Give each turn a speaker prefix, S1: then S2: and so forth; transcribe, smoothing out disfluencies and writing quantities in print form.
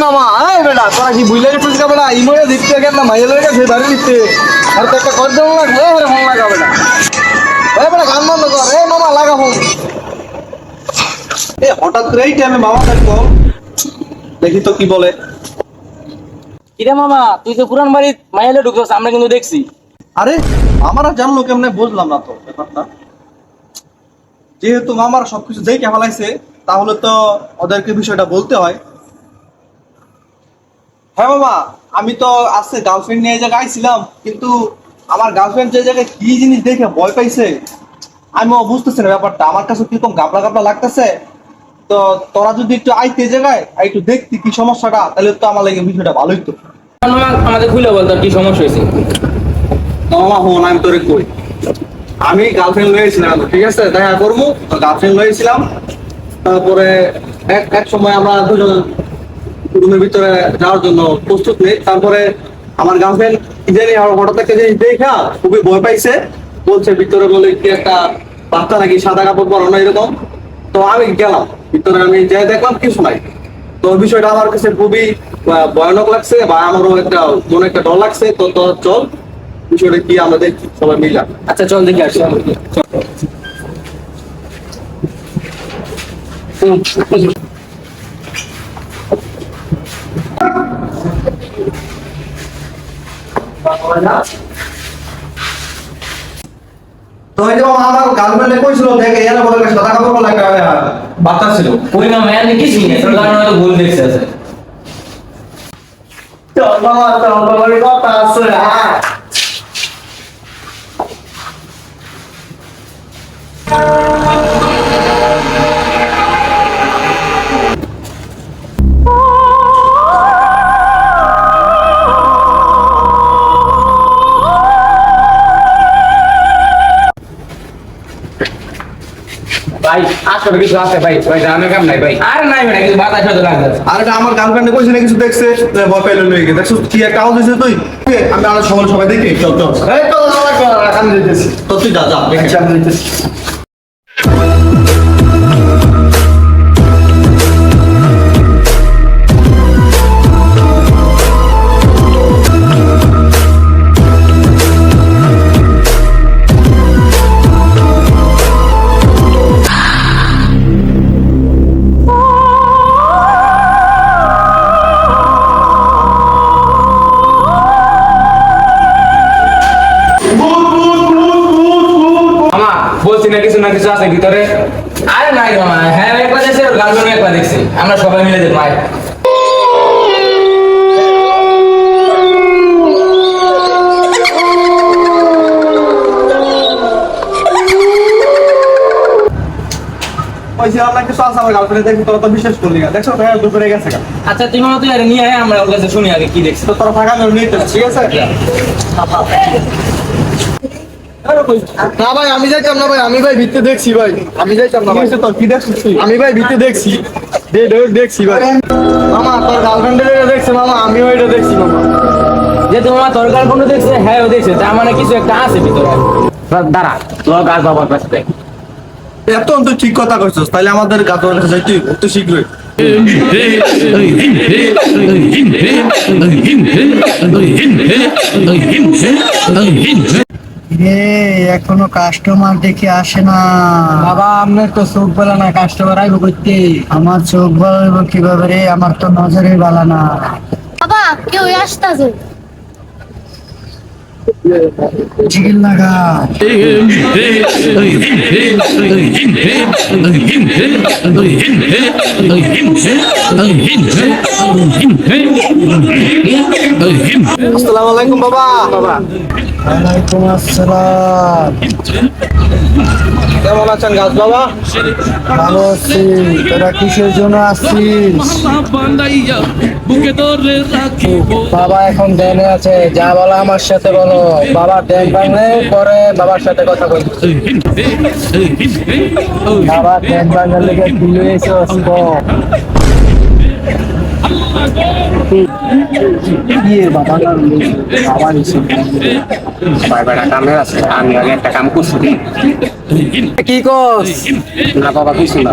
S1: মামা এই বেটা তোরা কি বুঝলে গেছিস কা বেটা ইমোরে দিতে গেল না মাইলে লেগে সে বাড়ি দিতে আর তো একটা কর দেব লাগবে আরে ফোন লাগা বেটা এই বেটা গান বন্ধ কর এই মামা লাগা ফোন এ হঠাৎ করে এই টাইমে মামা দেখো দেখি তো কি বলে
S2: কিরে মামা তুই তো পুরান বাড়ি মাইলে ঢুকছস আমরা কিন্তু দেখছি।
S1: আরে আমারা জানলো কেমনে বুঝলাম না তো ব্যাপারটা যেহেতু মামারা সবকিছু দেখে ফেলাইছে তাহলে তো ওদেরকে বিষয়টা বলতে হয়। হ্যাঁ মামা আমি তো আজকে গার্লফ্রেন্ড নিয়ে জায়গায় আইছিলাম কিন্তু আমার গার্লফ্রেন্ড যে জায়গায় কি জিনিস দেখে ভয় পাইছে আমিও বুঝতেছি না ব্যাপারটা আমার কাছে কিরকম গাবলা গাবলা লাগতেছে। তো তোরা যদি একটু আইতে জায়গায় আর একটু দেখতি কি সমস্যাটা তাহলে তো আমার লাগে বিষয়টা ভালো হইতো।
S2: মামা আমাদের খুলে বল তোর কি সমস্যা হয়েছে।
S1: মামা হন আমি তোরে কই আমি গার্লফ্রেন্ড লয়েছিলাম ঠিক আছে দেখা করবো গার্লফ্রেন্ড লয়েছিলাম তারপরে এক সময় আমরা দুজন রুমের ভিতরে যাওয়ার জন্য প্রস্তুত নেই তারপরে আমার গার্লফ্রেন্ড কি জানি আমার হঠাৎ একটা জিনিস দেখা খুবই ভয় পাইছে বলছে ভিতরে বলে কি একটা বাচ্চা নাকি সাদা কাপড় পরানো এরকম। তো আমি গেলাম ভিতরে আমি যাই দেখলাম কিছু নাই। তো বিষয়টা আমার কাছে খুবই ভয়ানক লাগছে বা আমারও একটা মনে একটা ডর লাগছে। তো তো চল বিষয়টা কি আমরা দেখছি সবাই মিলে।
S2: আচ্ছা চল দেখি আসি।
S1: তো এই যে আমার গার্লফ্রেন্ডে কইছিল দেখে এর বলে সাদা কাপড় পরা একটা বাচ্চা ছিল
S2: ওই মামা এনে কি চিনি তোর কারণে হয়তো ভুল দেখছে আছে।
S1: চল মামা চল তোমার কথা আছে হ্যাঁ
S2: ভাই আসলে কিছু আছে ভাই ভাই জানা কাম নাই ভাই আর নাই বেটা কিছু বাতাস হতে লাগছে।
S1: আর এটা আমার গার্লফ্রেন্ডে কইছে না কিছু দেখছে ভয় পাইলো লই গে দেখছস কি একটা আওয়াজ হইছে তুই আমি আর সবাই দেখি চল চল এই তো আমি দিতেছি তো তুই যা যা দেখি আমি দিতেছি।
S2: বলছি না কিছু আছে ভিতরে। আরে নাই মামা হ্যাঁ একবার দেখছি আর গার্লফ্রেন্ড একবার দেখছি আমরা সবাই মিলে দেখব ভাই।
S1: কইছিলাম না কিছু আছে আমার গার্লফ্রেন্ডে দেখি তোরা তো বিশ্বাস করলি না দেখছো ভাই দুপুরে গেছে গা।
S2: আচ্ছা তুই মামা তুই আরে নিয়ে আয় আমরা ওর কাছে শুনি আগে কি দেখছিস।
S1: তো তোরা থাকা নিয়ে ঠিক আছে না ভাই আমি যাইতাম না ভাই আমি ভাই ভিতরে দেখছি ভাই আমি যাইতাম না ভাই তোর কি দেখছিস আমি ভাই ভিতরে দেখছি দেখছি ভাই মামা তোর গার্লফ্রেন্ডের দেখছে মামা আমিও এটা দেখছি মামা।
S2: যে তোমার তোর গার্লফ্রেন্ড দেখছে হ্যাঁ ও দেখছে তার মানে কিছু একটা আছে ভিতরে। দাঁড়া তোর গাছ বাবার কাছে দেখ
S1: এত তুই ঠিক কথা কইছস তাহলে আমাদের গাতোর কাছে যাইতে একটু শীঘ্রই।
S3: এখনো কাস্টমার দেখে আসে না
S2: বাবা আপনার তো চোখ বলা না কাস্টমার আইব করতে।
S3: আমার চোখ বলব কিভাবে রে আমার তো নজরে বালা না
S4: বাবা কেউ আসতেছে
S3: জিগিল লাগা
S1: আসসালামু আলাইকুম বাবা। বাবা
S3: ওয়ালাইকুম আসসালাম
S1: কেমন আছেন গাছ বাবা?
S3: ভালো আছি তোরা কিসের জন্য আসছিস বাবা এখন ধ্যানে আছে যা বলো আমার সাথে বলো বাবা ধ্যান ভাঙলে পরে বাবার সাথে কথা বলছি বাবা ধ্যান ভাঙার লেগে কি হয়েছে
S2: কি কস
S3: না বাবা কিছু না